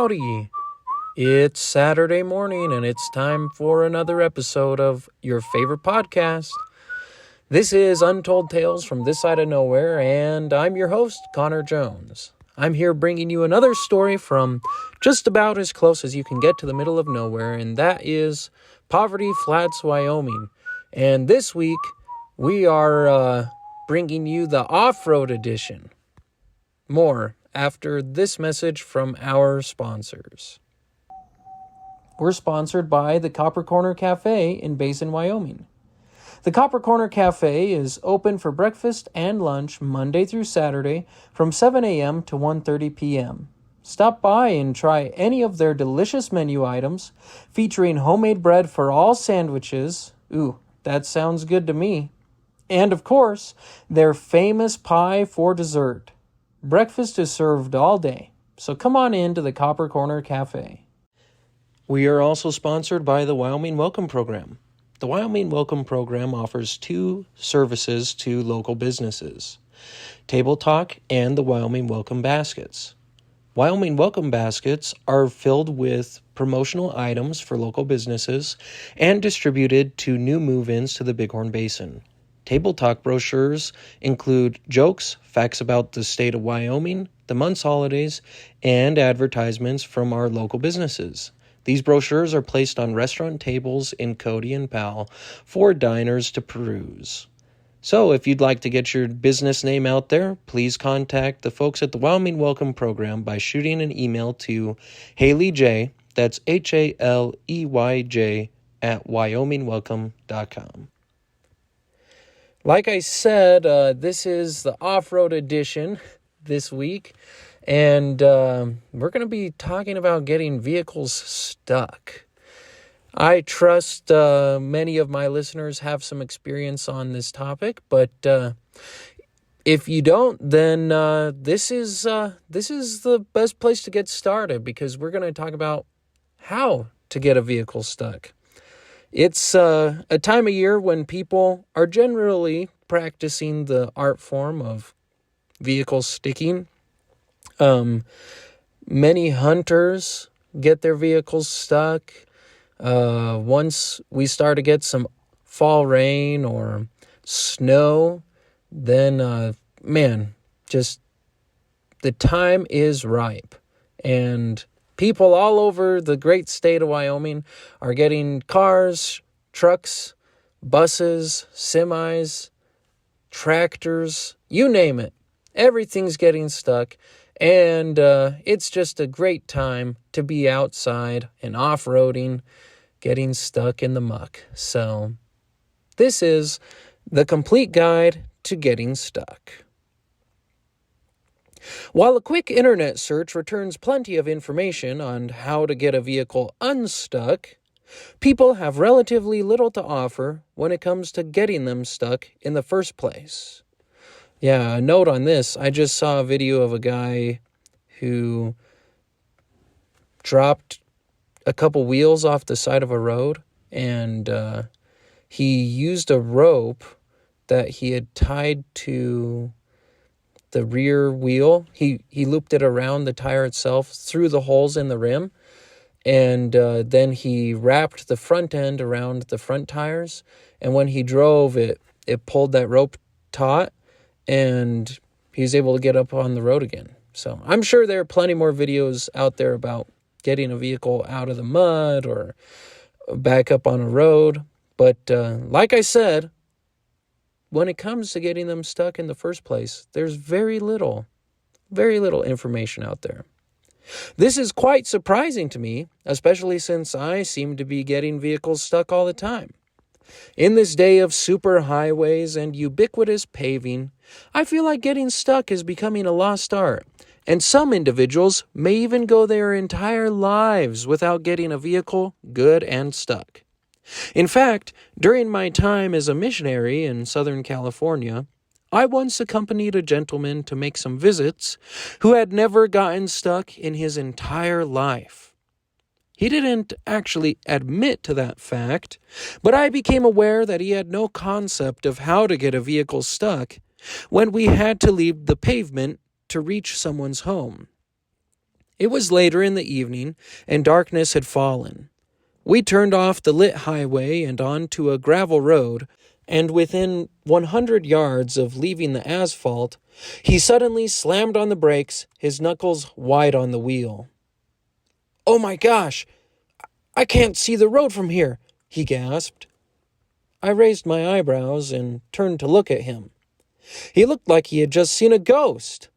Howdy! It's Saturday morning and it's time for another episode of your favorite podcast. This is Untold Tales from This Side of Nowhere, and I'm your host, Connor Jones. I'm here bringing you another story from just about as close as you can get to the middle of nowhere, and that is Poverty Flats, Wyoming. And this week, we are bringing you the off-road edition. More after this message from our sponsors. We're sponsored by the Copper Corner Cafe in Basin, Wyoming. The Copper Corner Cafe is open for breakfast and lunch Monday through Saturday from 7 a.m. to 1:30 p.m. Stop by and try any of their delicious menu items featuring homemade bread for all sandwiches. Ooh, that sounds good to me. And of course, their famous pie for dessert. Breakfast is served all day, so come on in to the Copper Corner Cafe. We are also sponsored by the Wyoming Welcome Program. The Wyoming Welcome Program offers two services to local businesses: Table Talk and the Wyoming Welcome Baskets. Wyoming Welcome Baskets are filled with promotional items for local businesses and distributed to new move-ins to the Bighorn Basin. Table Talk brochures include jokes, facts about the state of Wyoming, the month's holidays, and advertisements from our local businesses. These brochures are placed on restaurant tables in Cody and Powell for diners to peruse. So if you'd like to get your business name out there, please contact the folks at the Wyoming Welcome Program by shooting an email to Haley J, that's HALEYJ, at wyomingwelcome.com. Like I said, this is the off-road edition this week, and we're going to be talking about getting vehicles stuck. I trust many of my listeners have some experience on this topic, but if you don't, then this is the best place to get started, because we're going to talk about how to get a vehicle stuck. It's a time of year when people are generally practicing the art form of vehicle sticking. Many hunters get their vehicles stuck. Once we start to get some fall rain or snow, then, just the time is ripe. And people all over the great state of Wyoming are getting cars, trucks, buses, semis, tractors, you name it. Everything's getting stuck, and it's just a great time to be outside and off-roading, getting stuck in the muck. So this is the complete guide to getting stuck. While a quick internet search returns plenty of information on how to get a vehicle unstuck, people have relatively little to offer when it comes to getting them stuck in the first place. Yeah, a note on this. I just saw a video of a guy who dropped a couple wheels off the side of a road, and he used a rope that he had tied to the rear wheel. He looped it around the tire itself through the holes in the rim, and then he wrapped the front end around the front tires, and when he drove it pulled that rope taut, and he was able to get up on the road again. So I'm sure there are plenty more videos out there about getting a vehicle out of the mud or back up on a road, but like I said, when it comes to getting them stuck in the first place, there's very little information out there. This is quite surprising to me, especially since I seem to be getting vehicles stuck all the time. In this day of super highways and ubiquitous paving, I feel like getting stuck is becoming a lost art, and some individuals may even go their entire lives without getting a vehicle good and stuck. In fact, during my time as a missionary in Southern California, I once accompanied a gentleman to make some visits who had never gotten stuck in his entire life. He didn't actually admit to that fact, but I became aware that he had no concept of how to get a vehicle stuck when we had to leave the pavement to reach someone's home. It was later in the evening, and darkness had fallen. We turned off the lit highway and onto a gravel road, and within 100 yards of leaving the asphalt, he suddenly slammed on the brakes, his knuckles wide on the wheel. "Oh my gosh! I can't see the road from here," he gasped. I raised my eyebrows and turned to look at him. He looked like he had just seen a ghost.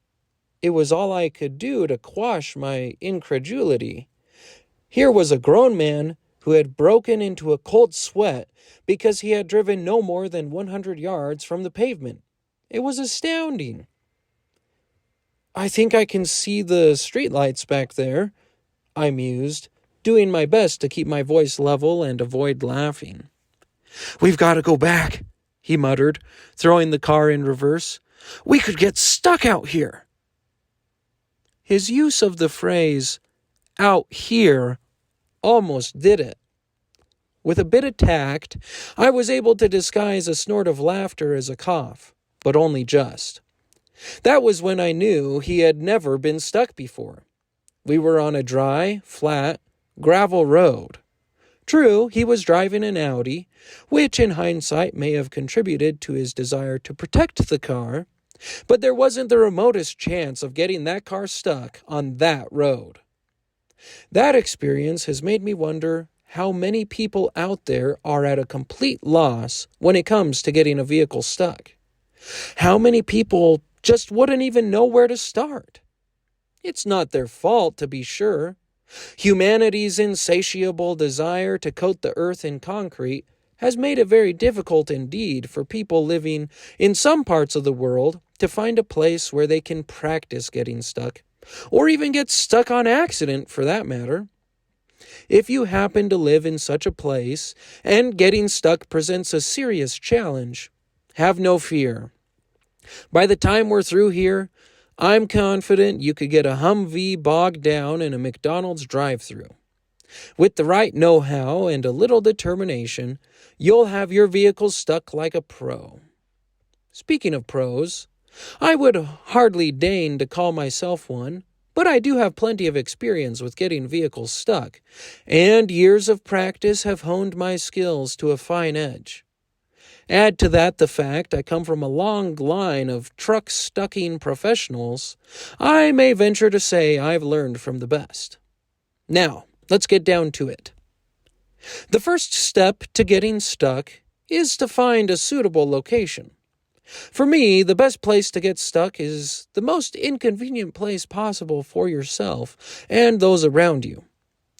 It was all I could do to quash my incredulity. Here was a grown man who had broken into a cold sweat because he had driven no more than 100 yards from the pavement. It was astounding. "I think I can see the streetlights back there," I mused, doing my best to keep my voice level and avoid laughing. "We've got to go back," he muttered, throwing the car in reverse. "We could get stuck out here." His use of the phrase, "out here," almost did it. With a bit of tact, I was able to disguise a snort of laughter as a cough, but only just. That was when I knew he had never been stuck before. We were on a dry, flat, gravel road. True, he was driving an Audi, which in hindsight may have contributed to his desire to protect the car, but there wasn't the remotest chance of getting that car stuck on that road. That experience has made me wonder how many people out there are at a complete loss when it comes to getting a vehicle stuck. How many people just wouldn't even know where to start? It's not their fault, to be sure. Humanity's insatiable desire to coat the earth in concrete has made it very difficult indeed for people living in some parts of the world to find a place where they can practice getting stuck, or even get stuck on accident for that matter. If you happen to live in such a place and getting stuck presents a serious challenge, have no fear. By the time we're through here, I'm confident you could get a Humvee bogged down in a McDonald's drive-thru. With the right know-how and a little determination, you'll have your vehicle stuck like a pro. Speaking of pros, I would hardly deign to call myself one, but I do have plenty of experience with getting vehicles stuck, and years of practice have honed my skills to a fine edge. Add to that the fact I come from a long line of truck-stucking professionals, I may venture to say I've learned from the best. Now, let's get down to it. The first step to getting stuck is to find a suitable location. For me, the best place to get stuck is the most inconvenient place possible for yourself and those around you.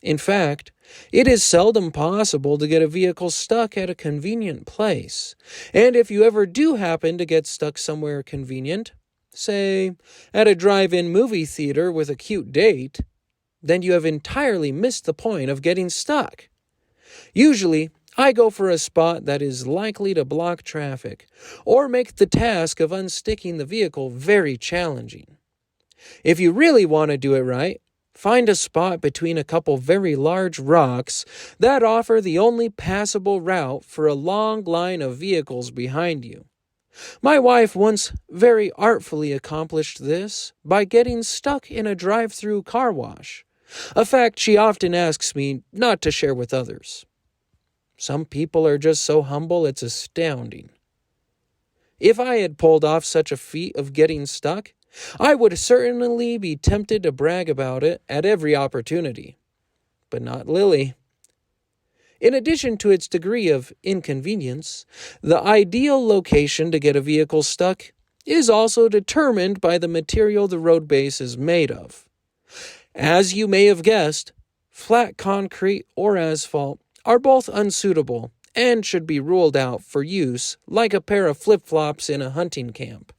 In fact, it is seldom possible to get a vehicle stuck at a convenient place, and if you ever do happen to get stuck somewhere convenient, say, at a drive-in movie theater with a cute date, then you have entirely missed the point of getting stuck. Usually, I go for a spot that is likely to block traffic or make the task of unsticking the vehicle very challenging. If you really want to do it right, find a spot between a couple very large rocks that offer the only passable route for a long line of vehicles behind you. My wife once very artfully accomplished this by getting stuck in a drive-through car wash, a fact she often asks me not to share with others. Some people are just so humble it's astounding. If I had pulled off such a feat of getting stuck, I would certainly be tempted to brag about it at every opportunity. But not Lily. In addition to its degree of inconvenience, the ideal location to get a vehicle stuck is also determined by the material the road base is made of. As you may have guessed, flat concrete or asphalt are both unsuitable and should be ruled out for use like a pair of flip-flops in a hunting camp.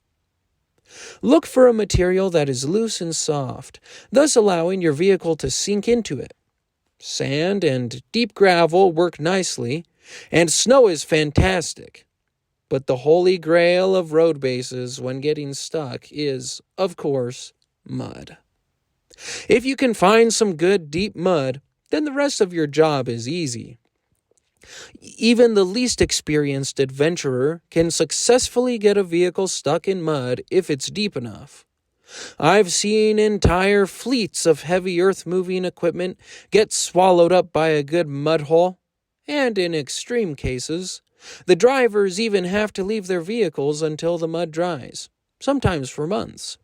Look for a material that is loose and soft, thus allowing your vehicle to sink into it. Sand and deep gravel work nicely, and snow is fantastic. But the holy grail of road bases when getting stuck is, of course, mud. If you can find some good deep mud, then the rest of your job is easy. Even the least experienced adventurer can successfully get a vehicle stuck in mud if it's deep enough. I've seen entire fleets of heavy earth-moving equipment get swallowed up by a good mud hole, and in extreme cases, the drivers even have to leave their vehicles until the mud dries, sometimes for months.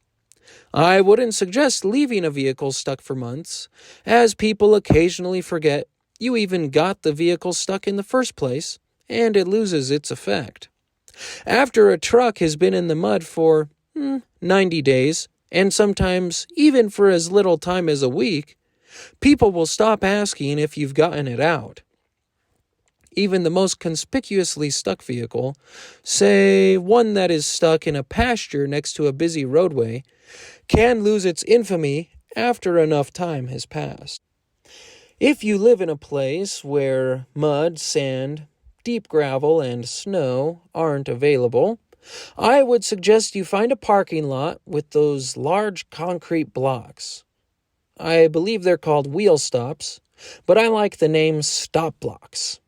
I wouldn't suggest leaving a vehicle stuck for months, as people occasionally forget you even got the vehicle stuck in the first place, and it loses its effect. After a truck has been in the mud for 90 days, and sometimes even for as little time as a week, people will stop asking if you've gotten it out. Even the most conspicuously stuck vehicle, say one that is stuck in a pasture next to a busy roadway, can lose its infamy after enough time has passed. If you live in a place where mud, sand, deep gravel, and snow aren't available, I would suggest you find a parking lot with those large concrete blocks. I believe they're called wheel stops, but I like the name stop blocks.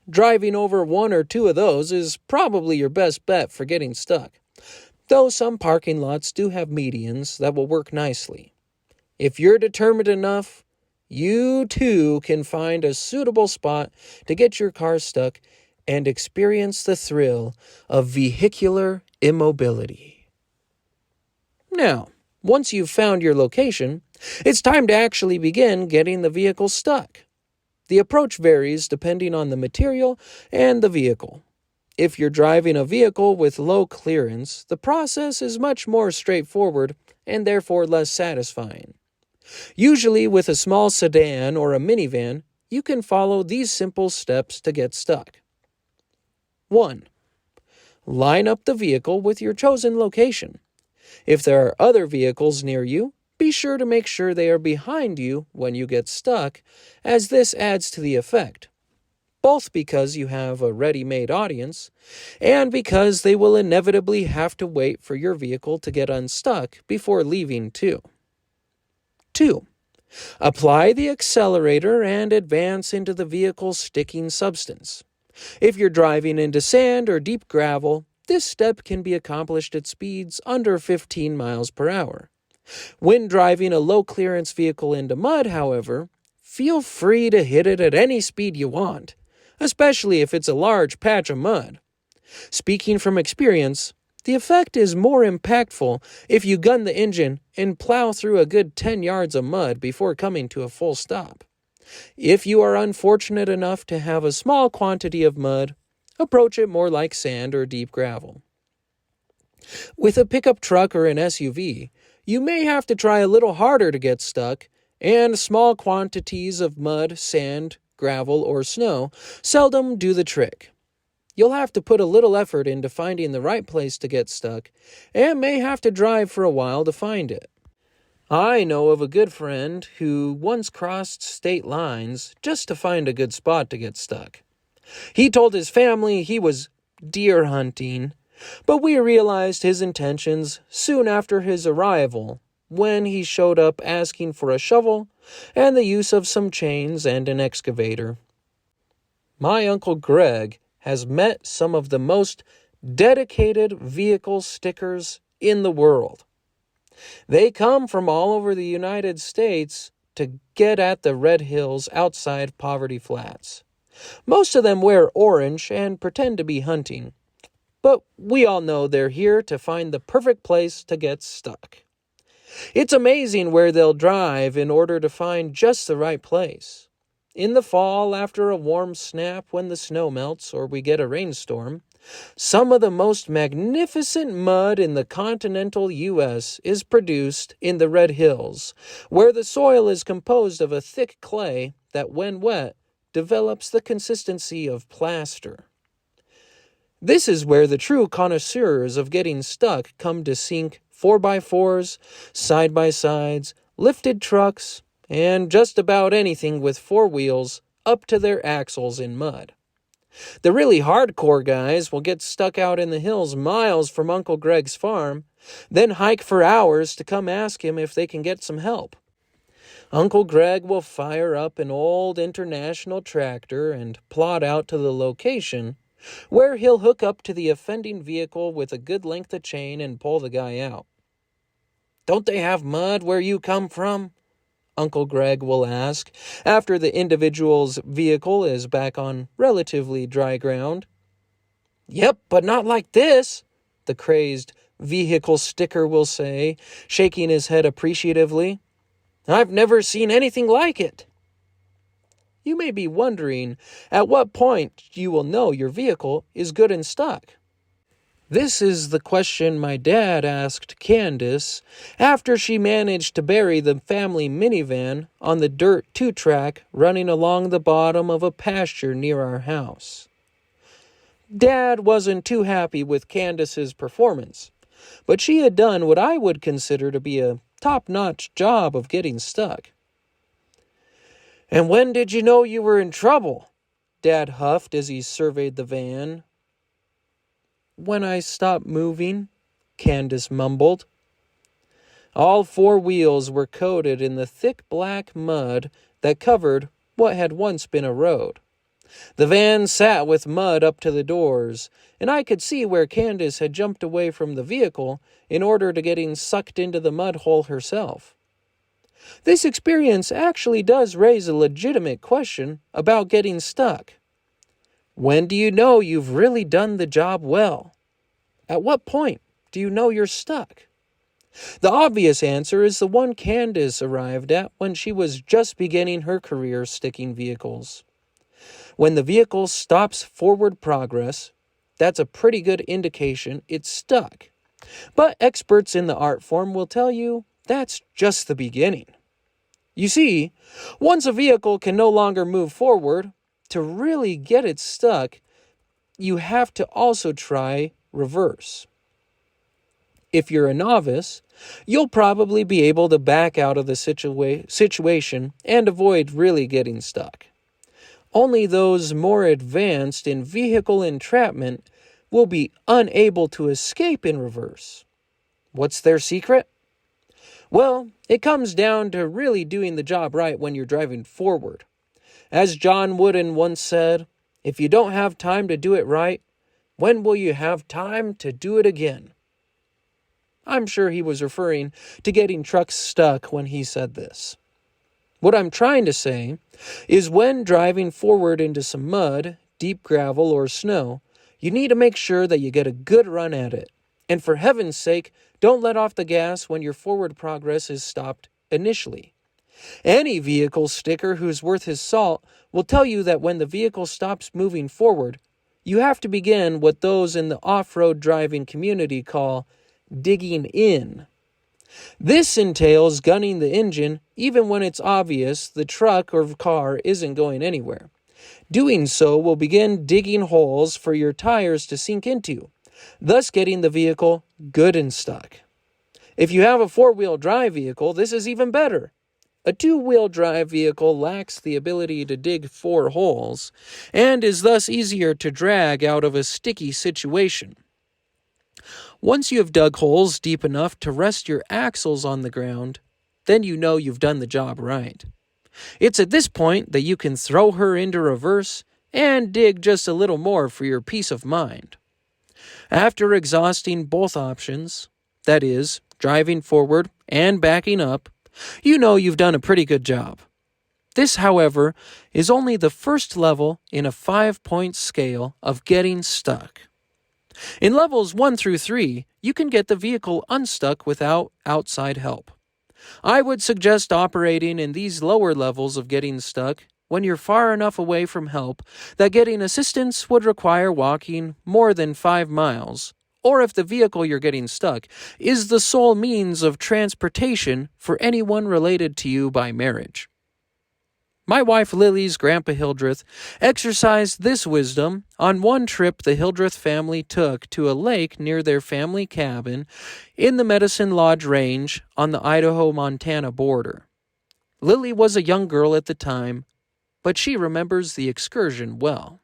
Driving over one or two of those is probably your best bet for getting stuck, though some parking lots do have medians that will work nicely. If you're determined enough, you too can find a suitable spot to get your car stuck and experience the thrill of vehicular immobility. Now, once you've found your location, it's time to actually begin getting the vehicle stuck. The approach varies depending on the material and the vehicle. If you're driving a vehicle with low clearance, the process is much more straightforward and therefore less satisfying. Usually with a small sedan or a minivan, you can follow these simple steps to get stuck. 1. Line up the vehicle with your chosen location. If there are other vehicles near you, be sure to make sure they are behind you when you get stuck, as this adds to the effect, both because you have a ready-made audience and because they will inevitably have to wait for your vehicle to get unstuck before leaving too. 2. Apply the accelerator and advance into the vehicle's sticking substance. If you're driving into sand or deep gravel, this step can be accomplished at speeds under 15 miles per hour. When driving a low-clearance vehicle into mud, however, feel free to hit it at any speed you want, especially if it's a large patch of mud. Speaking from experience, the effect is more impactful if you gun the engine and plow through a good 10 yards of mud before coming to a full stop. If you are unfortunate enough to have a small quantity of mud, approach it more like sand or deep gravel. With a pickup truck or an SUV, you may have to try a little harder to get stuck, and small quantities of mud, sand, gravel, or snow seldom do the trick. You'll have to put a little effort into finding the right place to get stuck, and may have to drive for a while to find it. I know of a good friend who once crossed state lines just to find a good spot to get stuck. He told his family he was deer hunting, but we realized his intentions soon after his arrival, when he showed up asking for a shovel and the use of some chains and an excavator. My Uncle Greg has met some of the most dedicated vehicle stickers in the world. They come from all over the United States to get at the red hills outside Poverty Flats. Most of them wear orange and pretend to be hunting, but we all know they're here to find the perfect place to get stuck. It's amazing where they'll drive in order to find just the right place. In the fall, after a warm snap when the snow melts or we get a rainstorm, some of the most magnificent mud in the continental U.S. is produced in the Red Hills, where the soil is composed of a thick clay that, when wet, develops the consistency of plaster. This is where the true connoisseurs of getting stuck come to sink 4x4s, side-by-sides, lifted trucks, and just about anything with four wheels up to their axles in mud. The really hardcore guys will get stuck out in the hills miles from Uncle Greg's farm, then hike for hours to come ask him if they can get some help. Uncle Greg will fire up an old International tractor and plod out to the location, where he'll hook up to the offending vehicle with a good length of chain and pull the guy out. Don't they have mud where you come from? Uncle Greg will ask, after the individual's vehicle is back on relatively dry ground. Yep, but not like this, the crazed vehicle sticker will say, shaking his head appreciatively. I've never seen anything like it. You may be wondering at what point you will know your vehicle is good in stock. This is the question my dad asked Candace after she managed to bury the family minivan on the dirt 2-track running along the bottom of a pasture near our house. Dad wasn't too happy with Candace's performance, but she had done what I would consider to be a top-notch job of getting stuck. And when did you know you were in trouble? Dad huffed as he surveyed the van. When I stopped moving, Candace mumbled. All 4 wheels were coated in the thick black mud that covered what had once been a road. The van sat with mud up to the doors, and I could see where Candace had jumped away from the vehicle in order to getting sucked into the mud hole herself. This experience actually does raise a legitimate question about getting stuck. When do you know you've really done the job well? At what point do you know you're stuck? The obvious answer is the one Candace arrived at when she was just beginning her career sticking vehicles. When the vehicle stops forward progress, that's a pretty good indication it's stuck. But experts in the art form will tell you that's just the beginning. You see, once a vehicle can no longer move forward, to really get it stuck, you have to also try reverse. If you're a novice, you'll probably be able to back out of the situation and avoid really getting stuck. Only those more advanced in vehicle entrapment will be unable to escape in reverse. What's their secret? Well, it comes down to really doing the job right when you're driving forward. As John Wooden once said, if you don't have time to do it right, when will you have time to do it again? I'm sure he was referring to getting trucks stuck when he said this. What I'm trying to say is when driving forward into some mud, deep gravel, or snow, you need to make sure that you get a good run at it. And for heaven's sake, don't let off the gas when your forward progress is stopped initially. Any vehicle sticker who's worth his salt will tell you that when the vehicle stops moving forward, you have to begin what those in the off-road driving community call digging in. This entails gunning the engine even when it's obvious the truck or car isn't going anywhere. Doing so will begin digging holes for your tires to sink into, thus getting the vehicle good and stuck. If you have a 4-wheel drive vehicle, this is even better. A 2-wheel drive vehicle lacks the ability to dig 4 holes and is thus easier to drag out of a sticky situation. Once you have dug holes deep enough to rest your axles on the ground, then you know you've done the job right. It's at this point that you can throw her into reverse and dig just a little more for your peace of mind. After exhausting both options, that is, driving forward and backing up, you know you've done a pretty good job. This, however, is only the first level in a 5-point scale of getting stuck. In levels 1 through 3, you can get the vehicle unstuck without outside help. I would suggest operating in these lower levels of getting stuck when you're far enough away from help that getting assistance would require walking more than 5 miles, or if the vehicle you're getting stuck is the sole means of transportation for anyone related to you by marriage. My wife Lily's grandpa Hildreth exercised this wisdom on one trip the Hildreth family took to a lake near their family cabin in the Medicine Lodge Range on the Idaho-Montana border. Lily was a young girl at the time, but she remembers the excursion well.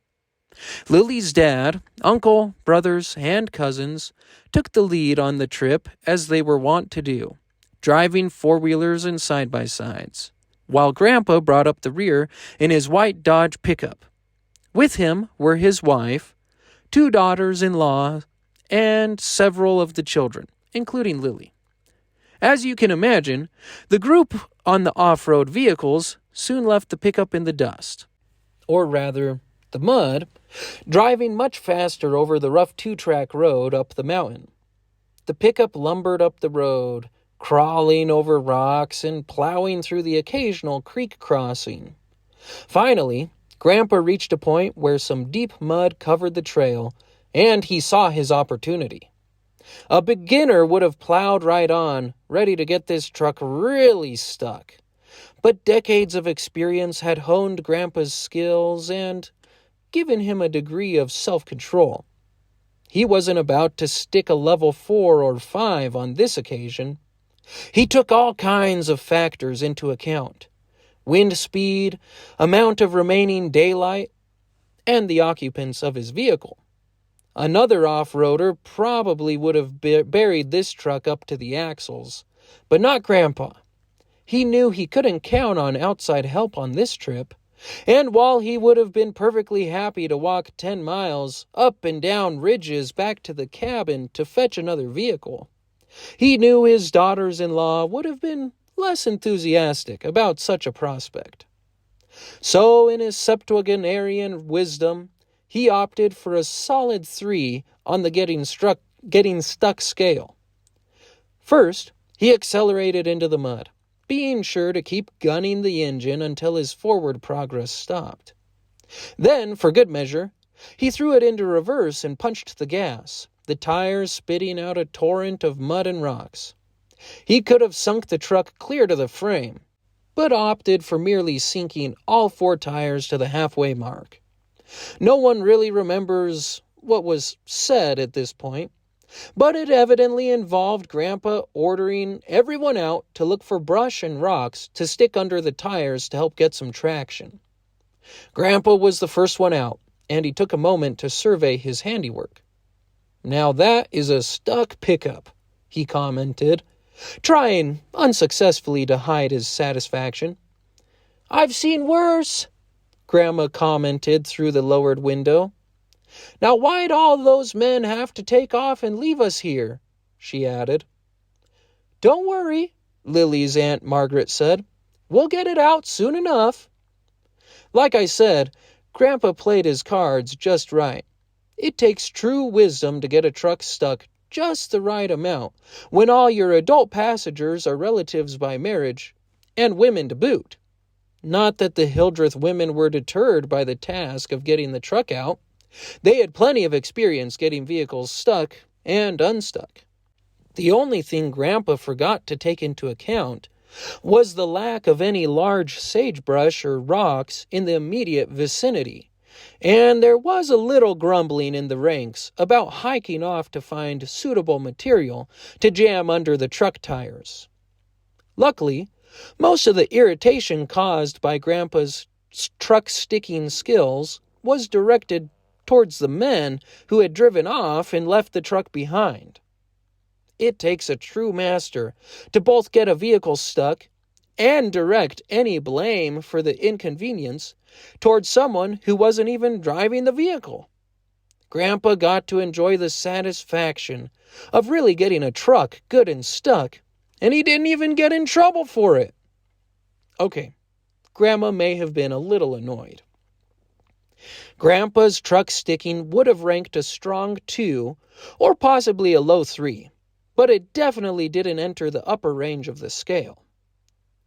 Lily's dad, uncle, brothers, and cousins took the lead on the trip as they were wont to do, driving 4-wheelers and side-by-sides, while Grandpa brought up the rear in his white Dodge pickup. With him were his wife, 2 daughters-in-law, and several of the children, including Lily. As you can imagine, the group on the off-road vehicles soon left the pickup in the dust. Or rather, the mud, driving much faster over the rough two-track road up the mountain. The pickup lumbered up the road, crawling over rocks and plowing through the occasional creek crossing. Finally, Grandpa reached a point where some deep mud covered the trail, and he saw his opportunity. A beginner would have plowed right on, ready to get this truck really stuck. But decades of experience had honed Grandpa's skills and given him a degree of self-control. He wasn't about to stick a level 4 or 5 on this occasion. He took all kinds of factors into account: wind speed, amount of remaining daylight, and the occupants of his vehicle. Another off-roader probably would have buried this truck up to the axles, but not Grandpa. He knew he couldn't count on outside help on this trip, and while he would have been perfectly happy to walk 10 miles up and down ridges back to the cabin to fetch another vehicle, he knew his daughters-in-law would have been less enthusiastic about such a prospect. So, in his septuagenarian wisdom, he opted for a solid 3 on the getting stuck scale. First, he accelerated into the mud, being sure to keep gunning the engine until his forward progress stopped. Then, for good measure, he threw it into reverse and punched the gas, the tires spitting out a torrent of mud and rocks. He could have sunk the truck clear to the frame, but opted for merely sinking all 4 tires to the halfway mark. No one really remembers what was said at this point, but it evidently involved Grandpa ordering everyone out to look for brush and rocks to stick under the tires to help get some traction. Grandpa was the first one out, and he took a moment to survey his handiwork. "Now that is a stuck pickup," he commented, trying unsuccessfully to hide his satisfaction. "I've seen worse," Grandma commented through the lowered window. "Now why'd all those men have to take off and leave us here?" she added. "Don't worry," Lily's Aunt Margaret said. "We'll get it out soon enough." Like I said, Grandpa played his cards just right. It takes true wisdom to get a truck stuck just the right amount when all your adult passengers are relatives by marriage, and women to boot. Not that the Hildreth women were deterred by the task of getting the truck out. They had plenty of experience getting vehicles stuck and unstuck. The only thing Grandpa forgot to take into account was the lack of any large sagebrush or rocks in the immediate vicinity, and there was a little grumbling in the ranks about hiking off to find suitable material to jam under the truck tires. Luckily, most of the irritation caused by Grandpa's truck-sticking skills was directed towards the men who had driven off and left the truck behind. It takes a true master to both get a vehicle stuck and direct any blame for the inconvenience towards someone who wasn't even driving the vehicle. Grandpa got to enjoy the satisfaction of really getting a truck good and stuck, and he didn't even get in trouble for it. Okay, Grandma may have been a little annoyed. Grandpa's truck sticking would have ranked a strong 2 or possibly a low 3, but it definitely didn't enter the upper range of the scale.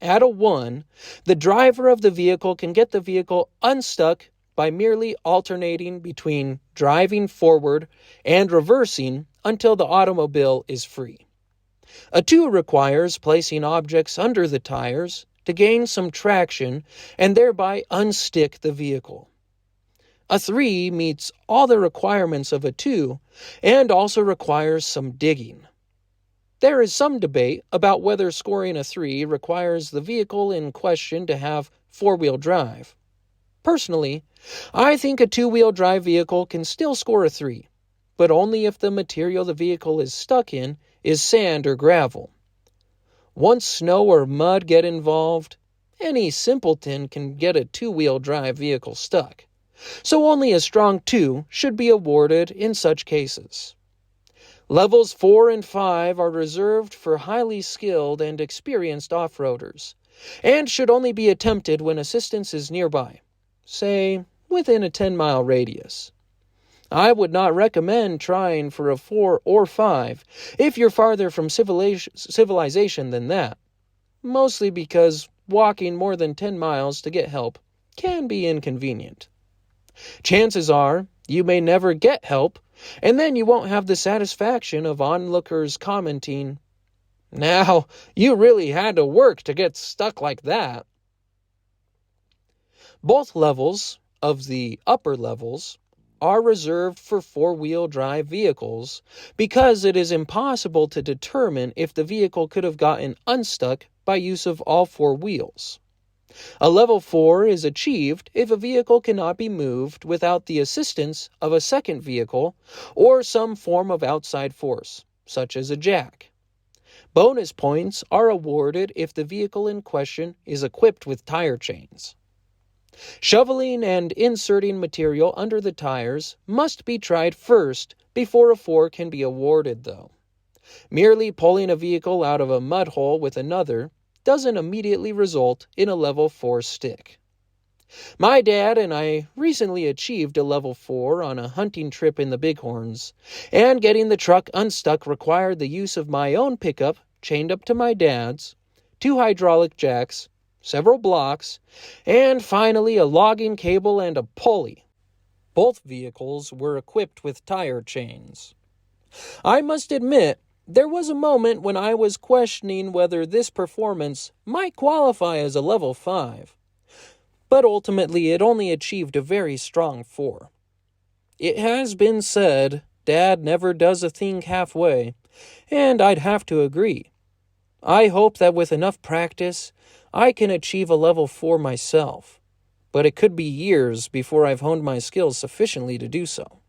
At a 1, the driver of the vehicle can get the vehicle unstuck by merely alternating between driving forward and reversing until the automobile is free. A 2 requires placing objects under the tires to gain some traction and thereby unstick the vehicle. A 3 meets all the requirements of a 2 and also requires some digging. There is some debate about whether scoring a 3 requires the vehicle in question to have 4-wheel drive. Personally, I think a 2-wheel drive vehicle can still score a 3, but only if the material the vehicle is stuck in is sand or gravel. Once snow or mud get involved, any simpleton can get a 2-wheel drive vehicle stuck, so only a strong 2 should be awarded in such cases. Levels 4 and 5 are reserved for highly skilled and experienced off-roaders, and should only be attempted when assistance is nearby, say, within a 10-mile radius. I would not recommend trying for a 4 or 5 if you're farther from civilization than that, mostly because walking more than 10 miles to get help can be inconvenient. Chances are you may never get help, and then you won't have the satisfaction of onlookers commenting, "Now, you really had to work to get stuck like that." Both levels of the upper levels are reserved for four-wheel drive vehicles because it is impossible to determine if the vehicle could have gotten unstuck by use of all four wheels. A level 4 is achieved if a vehicle cannot be moved without the assistance of a second vehicle or some form of outside force, such as a jack. Bonus points are awarded if the vehicle in question is equipped with tire chains. Shoveling and inserting material under the tires must be tried first before a 4 can be awarded, though. Merely pulling a vehicle out of a mud hole with another doesn't immediately result in a level 4 stick. My dad and I recently achieved a level 4 on a hunting trip in the Bighorns, and getting the truck unstuck required the use of my own pickup chained up to my dad's, 2 hydraulic jacks, several blocks, and finally a logging cable and a pulley. Both vehicles were equipped with tire chains. I must admit, there was a moment when I was questioning whether this performance might qualify as a level 5, but ultimately it only achieved a very strong 4. It has been said, Dad never does a thing halfway, and I'd have to agree. I hope that with enough practice, I can achieve a level 4 myself, but it could be years before I've honed my skills sufficiently to do so.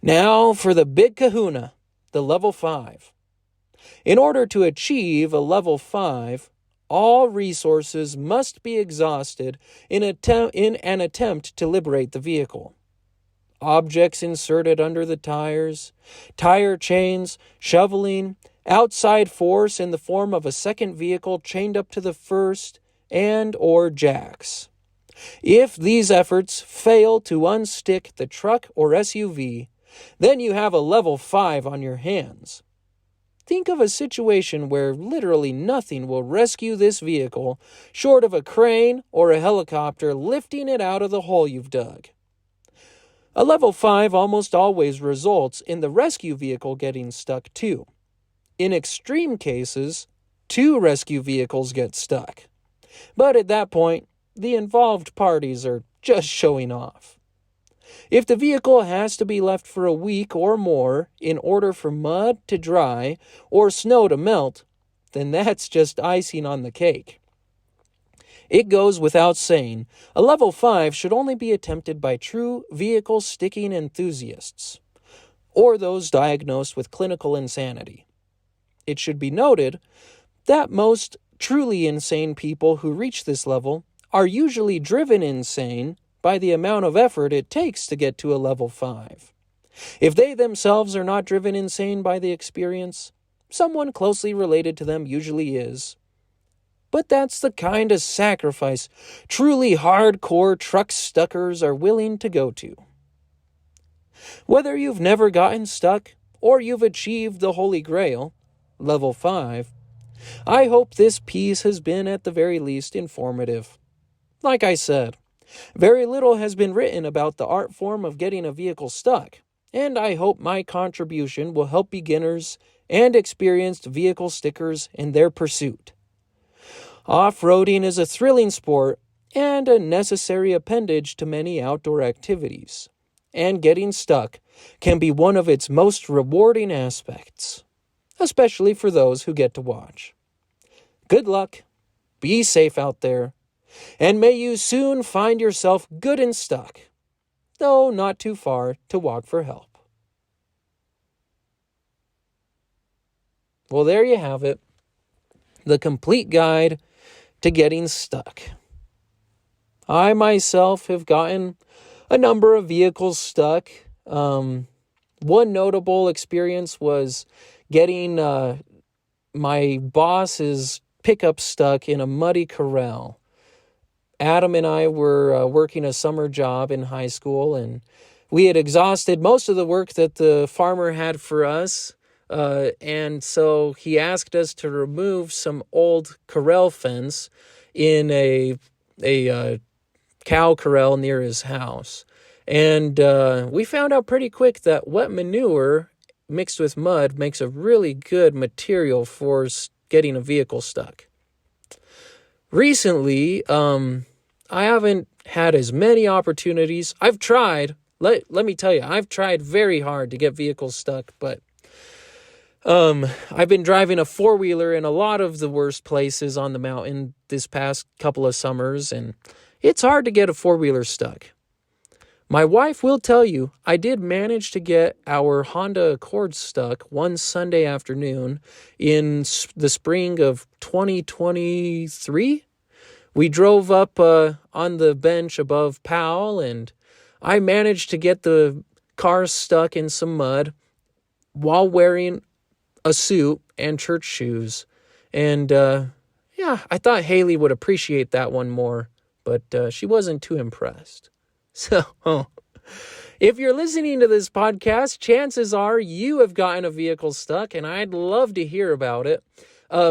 Now for the big kahuna, the level 5. In order to achieve a level 5, all resources must be exhausted in an attempt to liberate the vehicle. Objects inserted under the tires, tire chains, shoveling, outside force in the form of a second vehicle chained up to the first, and or jacks. If these efforts fail to unstick the truck or SUV, then you have a level 5 on your hands. Think of a situation where literally nothing will rescue this vehicle short of a crane or a helicopter lifting it out of the hole you've dug. A level 5 almost always results in the rescue vehicle getting stuck too. In extreme cases, 2 rescue vehicles get stuck. But at that point, the involved parties are just showing off. If the vehicle has to be left for a week or more in order for mud to dry or snow to melt, then that's just icing on the cake. It goes without saying, a level 5 should only be attempted by true vehicle sticking enthusiasts, or those diagnosed with clinical insanity. It should be noted that most truly insane people who reach this level are usually driven insane by the amount of effort it takes to get to a level 5. If they themselves are not driven insane by the experience, someone closely related to them usually is. But that's the kind of sacrifice truly hardcore truck stuckers are willing to go to. Whether you've never gotten stuck or you've achieved the Holy Grail, level 5, I hope this piece has been at the very least informative. Like I said, very little has been written about the art form of getting a vehicle stuck, and I hope my contribution will help beginners and experienced vehicle stickers in their pursuit. Off-roading is a thrilling sport and a necessary appendage to many outdoor activities, and getting stuck can be one of its most rewarding aspects, especially for those who get to watch. Good luck, be safe out there, and may you soon find yourself good and stuck, though not too far to walk for help. Well, there you have it. The complete guide to getting stuck. I myself have gotten a number of vehicles stuck. One notable experience was getting my boss's pickup stuck in a muddy corral. Adam and I were working a summer job in high school, and we had exhausted most of the work that the farmer had for us. And so he asked us to remove some old corral fence in a cow corral near his house. And we found out pretty quick that wet manure mixed with mud makes a really good material for getting a vehicle stuck. Recently, I haven't had as many opportunities. I've tried. Let me tell you, I've tried very hard to get vehicles stuck, but I've been driving a four-wheeler in a lot of the worst places on the mountain this past couple of summers, and it's hard to get a four-wheeler stuck. My wife will tell you, I did manage to get our Honda Accord stuck one Sunday afternoon in the spring of 2023. We drove up on the bench above Powell, and I managed to get the car stuck in some mud while wearing a suit and church shoes. And I thought Haley would appreciate that one more, but she wasn't too impressed. So, if you're listening to this podcast, chances are you have gotten a vehicle stuck, and I'd love to hear about it.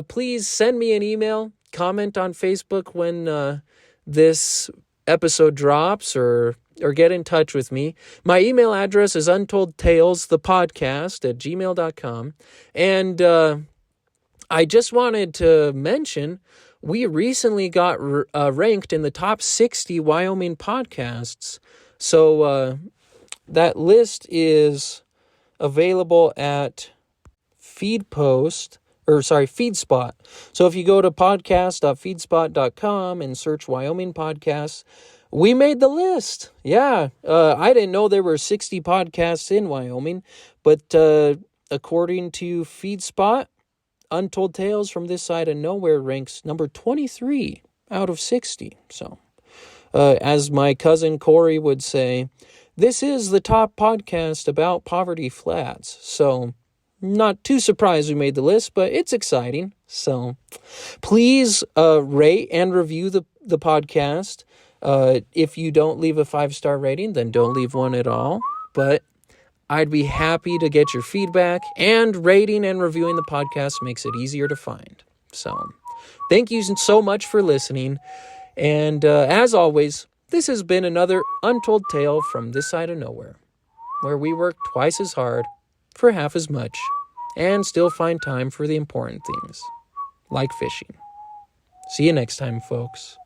Please send me an email, comment on Facebook when this episode drops, or get in touch with me. My email address is untoldtalesthepodcast@gmail.com. And I just wanted to mention, we recently got ranked in the top 60 Wyoming podcasts. So that list is available at Feedspot. So if you go to podcast.feedspot.com and search Wyoming podcasts, we made the list. Yeah, I didn't know there were 60 podcasts in Wyoming, but according to Feedspot, Untold Tales from This Side of Nowhere ranks number 23 out of 60. So, as my cousin Corey would say, this is the top podcast about Poverty Flats. So, not too surprised we made the list, but it's exciting. So, please rate and review the podcast. If you don't leave a 5-star rating, then don't leave one at all. But I'd be happy to get your feedback, and rating and reviewing the podcast makes it easier to find. So, thank you so much for listening. And as always, this has been another Untold Tale from This Side of Nowhere, where we work twice as hard for half as much and still find time for the important things, like fishing. See you next time, folks.